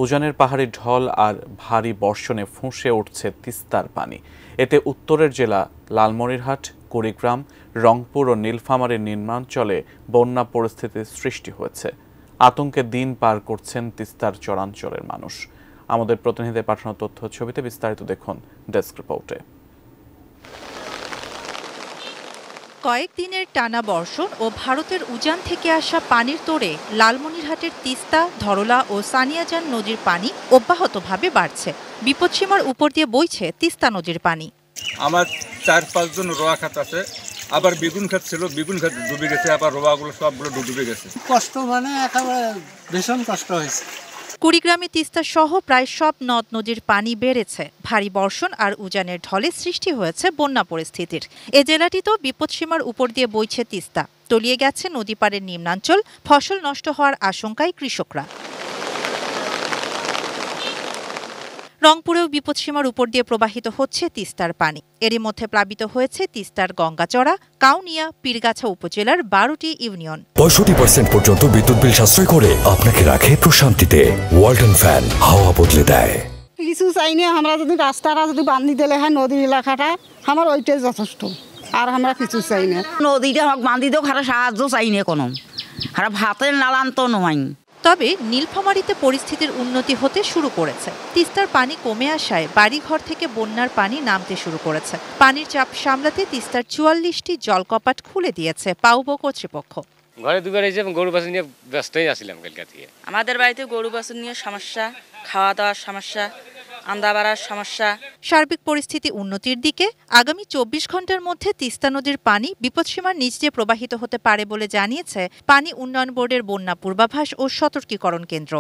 উজানের পাহাড়ি ঢল আর ভারী বর্ষণে ফুঁসে উঠছে তিস্তার পানি। এতে উত্তরের জেলা লালমনিরহাট, কুড়িগ্রাম, রংপুর ও নীলফামারীর নিম্নাঞ্চলে বন্যা পরিস্থিতির সৃষ্টি হয়েছে। আতঙ্কে দিন পার করছেন তিস্তার চরাঞ্চলের মানুষ। আমাদের প্রতিনিধিদের পাঠানো তথ্য ছবিতে বিস্তারিত দেখুন ডেস্ক রিপোর্টে। কয়েকদিনের টানা বর্ষণ ও ভারতের উজান থেকে আসা পানির তোড়ে লালমনিরহাটের তিস্তা, ধরলা ও সানিয়াজান নদীর পানি অব্যাহতভাবে বাড়ছে। বিপদসীমার উপর দিয়ে বইছে তিস্তা নদীর পানি। আমার 4-5 জন রোয়া খাত আছে, আবার বেগুন খাত ছিল, বেগুন খাত ডুবে গেছে, আবার রোয়াগুলো সবগুলো ডুবে গেছে। কষ্ট মানে একেবারে ভীষণ কষ্ট হয়েছে। কুড়িগ্রামে তিস্তা সহ প্রায় সব নদ নদীর পানি বেড়েছে। ভারী বর্ষণ আর উজানের ঢলে সৃষ্টি হয়েছে বন্যা পরিস্থিতির। এ জেলাটিতেও বিপদসীমার উপর দিয়ে বইছে তিস্তা। তলিয়ে গেছে নদী পাড়ের নিম্নাঞ্চল, ফসল নষ্ট হওয়ার আশঙ্কায় কৃষকরা। রংপুরেও বিপদসীমার উপর দিয়ে প্রবাহিত হচ্ছে তিস্তার পানি। এরই মধ্যে প্লাবিত হয়েছে তিস্তার গঙ্গাচড়া, কাউনিয়া, পীরগাছা উপজেলার 12টি ইউনিয়ন। 65% পর্যন্ত বিদ্যুৎ বিল সাশ্রয় করে আপনাকে রাখে প্রশান্তিতে। ওয়ালটন ফ্যান হাওয়া বদলে দেয়। কিছু চাইনি, আমরা যদি রাস্তাটা যদি বান্ধি দিলে হয় নদীর এলাকাটা, আমার ওইটাই যথেষ্ট, আর আমরা কিছু চাই না। নদীটা হোক বান্ধি দেও, খারাপ সাহায্য চাই না কোনো, খারাপ ভাতের নালান তো নয়। তবে নীলফামারীতে পরিস্থিতির উন্নতি হতে শুরু করেছে। তিস্তার পানি কমে আসায় বাড়িঘর থেকে বন্যার পানি নামতে শুরু করেছে। পানির চাপ সামলাতে তিস্তার 44টি জলকপাট খুলে দিয়েছে পাউবো কর্তৃপক্ষ। ঘরে দুবার এসে গরু বাছুর নিয়ে ব্যস্তই আসছিলাম কালকা থেকে। আমাদের বাড়িতে গরু বাছুর নিয়ে সমস্যা, খাওয়া দাওয়ার সমস্যা, আন্দা বাড়ার সমস্যা। সার্বিক পরিস্থিতি উন্নতির দিকে। আগামী 24 ঘন্টার মধ্যে তিস্তা নদীর পানি বিপদসীমার নিচ দিয়ে প্রবাহিত হতে পারে বলে জানিয়েছে পানি উন্নয়ন বোর্ডের বন্যা পূর্বাভাস ও সতর্কীকরণ কেন্দ্র।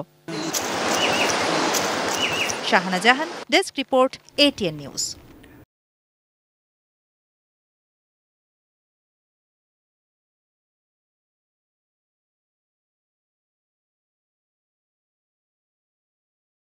শাহানা জাহান, ডেস্ক রিপোর্ট, ATN নিউজ।